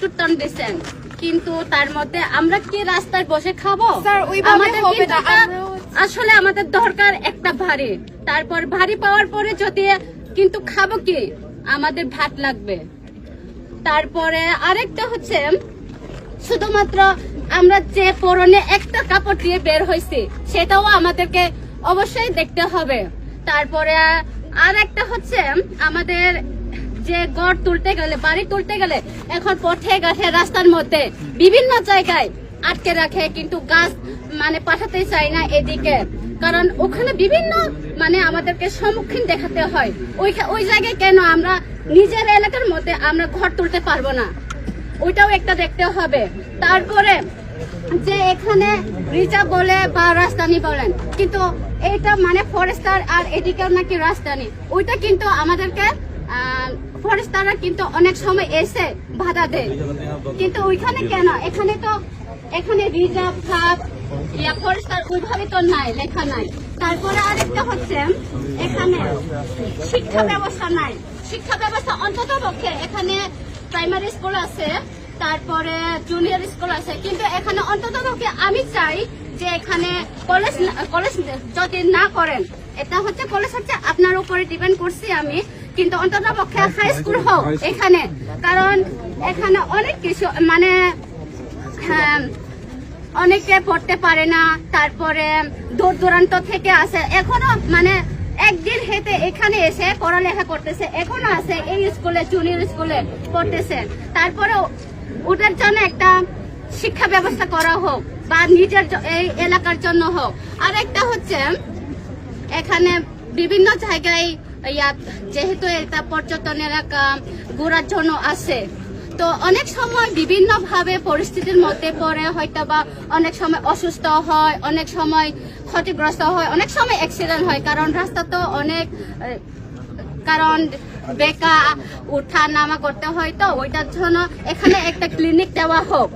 প্রচুর টান দিচ্ছেন, কিন্তু তার মধ্যে আমরা কি রাস্তায় বসে খাবো? আমাদের আসলে আমাদের দরকার একটা ভারী, তারপর ভারী পাওয়ার পরে যদি কিন্তু খাবো কি, আমাদের ভাত লাগবে। তারপরে আরেকটা হচ্ছে শুধুমাত্র আমরা যে পরনে একটা কাপড় দিয়ে বের হয়েছি সেটাও আমাদেরকে অবশ্যই দেখতে হবে। তারপরে আর একটা হচ্ছে আমাদের যে ঘর তুলতে গেলে, বাড়ি তুলতে গেলে এখন পথে ঘাটে রাস্তার মধ্যে বিভিন্ন জায়গায় আটকে রাখে, কিন্তু গাছ মানে পাঠাতে চাই না এদিকে, কারণ ওখানে বিভিন্ন মানে আমাদেরকে সম্মুখীন দেখাতে হয়। ওই জায়গায় কেন আমরা নিজের এলাকার মধ্যে আমরা ঘর তুলতে পারবো না, ওইটাও একটা দেখতে হবে। তারপরে যে এখানে রিজার্ভ বলে বা রাজধানী বলেন, কিন্তু এইটা মানে ফরেস্টার আর এদিকেও নাকি রাজধানী, ওইটা কিন্তু আমাদেরকে ফরেস্টাররা কিন্তু অনেক সময় এসে বাধা দেয়, কিন্তু ওইখানে কেন? এখানে তো এখানে রিজার্ভ খাপ ইয়া ফরেস্টার ওইভাবে তো নাই, লেখা নাই। তারপরে আরেকটা হচ্ছে এখানে শিক্ষা ব্যবস্থা নাই। শিক্ষা ব্যবস্থা অন্তত পক্ষে এখানে প্রাইমারি স্কুল আছে, তারপরে জুনিয়র স্কুল আছে, কিন্তু এখানে অন্তত পক্ষে আমি চাই যে এখানে কলেজ যদি না করেন, এটা হচ্ছে কলেজ হচ্ছে আপনার উপরে ডিপেন্ড করছি আমি, কিন্তু অন্তত পক্ষে হাই স্কুল হোক এখানে, কারণ এখানে অনেক কিছু মানে অনেকে পড়তে পারে না, তারপরে দূর দূরান্ত থেকে আসে, এখনো মানে একদিন হেঁটে এখানে এসে পড়ালেখা করতেছে, এখনো আছে এই স্কুলে জুনিয়র স্কুলে পড়তেছে। তারপরে ওদের জন্য একটা শিক্ষা ব্যবস্থা করা হোক বা নিজের এই এলাকার জন্য হোক। আর একটা হচ্ছে এখানে বিভিন্ন জায়গায় যেহেতু এটা পর্যটন এলাকা ঘোরার জন্য আছে, তো অনেক সময় বিভিন্ন ভাবে পরিস্থিতির মধ্যে পড়ে, হয়তো বা অনেক সময় অসুস্থ হয়, অনেক সময় ক্ষতিগ্রস্ত হয়, অনেক সময় অ্যাক্সিডেন্ট হয়, কারণ রাস্তা তো অনেক, কারণ বেকা উঠা নামা করতে হয়, তো ওইটার জন্য এখানে একটা ক্লিনিক দেওয়া হোক।